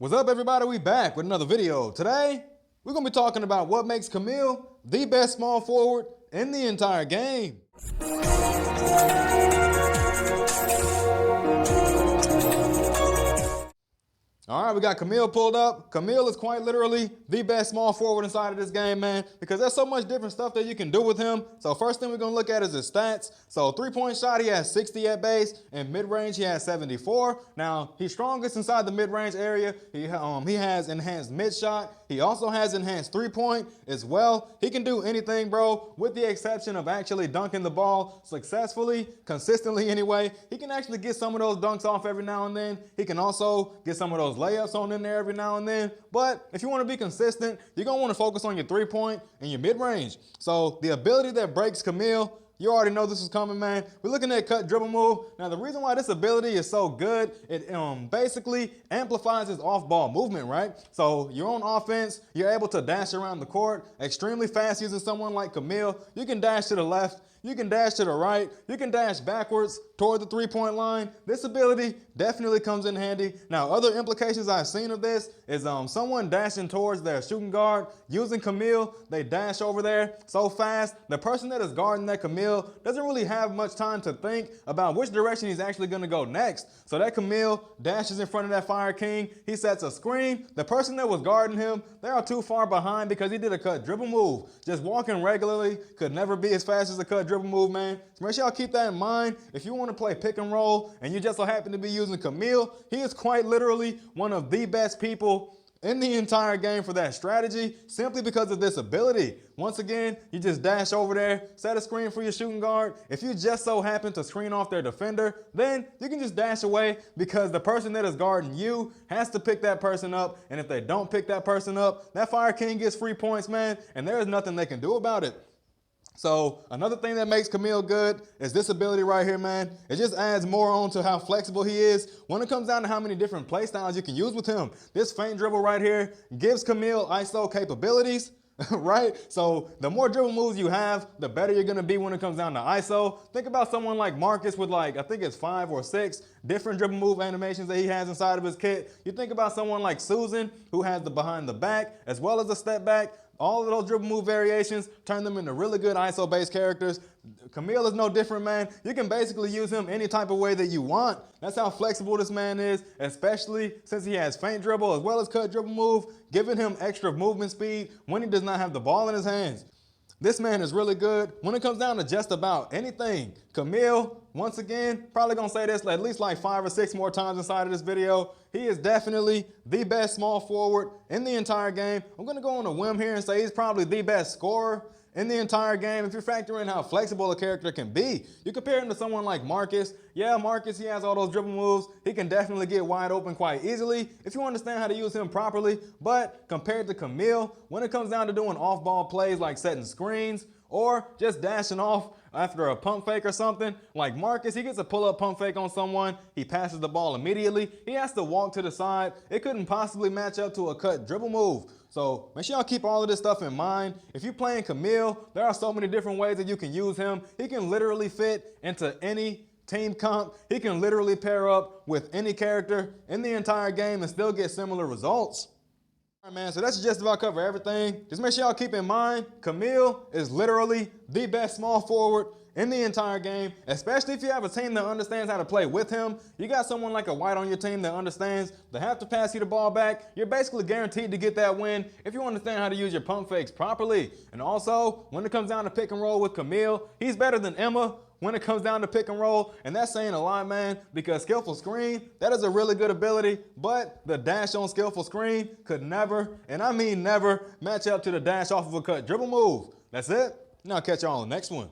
What's up, everybody? We back with another video. Today, we're going to be talking about what makes KAMIL the best small forward in the entire game. All right, we got KAMIL pulled up. KAMIL is quite literally the best small forward inside of this game, man, because there's so much different stuff that you can do with him. So first thing we're going to look at is his stats. So three-point shot, he has 60 at base, and mid-range, he has 74. Now, he's strongest inside the mid-range area. He has enhanced mid-shot. He also has enhanced three-point as well. He can do anything, bro, with the exception of actually dunking the ball successfully, consistently anyway. He can actually get some of those dunks off every now and then. He can also get some of those layups on in there every now and then. But if you want to be consistent, you're going to want to focus on your three-point and your mid-range. So the ability that breaks KAMIL, you already know this is coming, man. We're looking at cut dribble move. Now, the reason why this ability is so good, it basically amplifies his off-ball movement, right? So you're on offense, you're able to dash around the court extremely fast using someone like KAMIL. You can dash to the left, you can dash to the right, you can dash backwards toward the three-point line. This ability definitely comes in handy. Now, other implications I've seen of this is someone dashing towards their shooting guard using KAMIL. They dash over there so fast. The person that is guarding that KAMIL doesn't really have much time to think about which direction he's actually going to go next. So that KAMIL dashes in front of that Fire King. He sets a screen. The person that was guarding him, they are too far behind because he did a cut dribble move. Just walking regularly could never be as fast as a cut dribble move, man. So make sure y'all keep that in mind. If you want to play pick and roll and you just so happen to be using KAMIL, he is quite literally one of the best people in the entire game for that strategy, simply because of this ability. Once again, you just dash over there, set a screen for your shooting guard. If you just so happen to screen off their defender, then you can just dash away because the person that is guarding you has to pick that person up. And if they don't pick that person up, that Fire King gets free points, man, and there is nothing they can do about it. So another thing that makes KAMIL good is this ability right here, man. It just adds more on to how flexible he is when it comes down to how many different play styles you can use with him. This feint dribble right here gives KAMIL ISO capabilities, right? So the more dribble moves you have, the better you're going to be when it comes down to ISO. Think about someone like Marcus with I think it's 5 or 6 different dribble move animations that he has inside of his kit. You think about someone like Susan, who has the behind the back as well as the step back. All of those dribble move variations, turn them into really good ISO-based characters. KAMIL is no different, man. You can basically use him any type of way that you want. That's how flexible this man is, especially since he has feint dribble as well as cut dribble move, giving him extra movement speed when he does not have the ball in his hands. This man is really good when it comes down to just about anything. KAMIL, once again, probably gonna say this at least 5 or 6 more times inside of this video. He is definitely the best small forward in the entire game. I'm gonna go on a whim here and say he's probably the best scorer in the entire game. If you factor in how flexible a character can be, you compare him to someone like Marcus. Yeah, Marcus, he has all those dribble moves. He can definitely get wide open quite easily if you understand how to use him properly. But compared to KAMIL, when it comes down to doing off-ball plays like setting screens or just dashing off after a pump fake or something, like Marcus, he gets a pull-up pump fake on someone, he passes the ball immediately, he has to walk to the side. It couldn't possibly match up to a cut dribble move. So make sure y'all keep all of this stuff in mind. If you're playing KAMIL, there are so many different ways that you can use him. He can literally fit into any team comp. He can literally pair up with any character in the entire game and still get similar results. All right, man, so that's just about cover everything. Just make sure y'all keep in mind, KAMIL is literally the best small forward in the entire game, especially if you have a team that understands how to play with him. You got someone like a White on your team that understands they have to pass you the ball back. You're basically guaranteed to get that win if you understand how to use your pump fakes properly. And also, when it comes down to pick and roll with KAMIL, he's better than Emma when it comes down to pick and roll, and that's saying a lot, man, because skillful screen, that is a really good ability, but the dash on skillful screen could never, and I mean never, match up to the dash off of a cut dribble move. That's it. Now I'll catch y'all on the next one.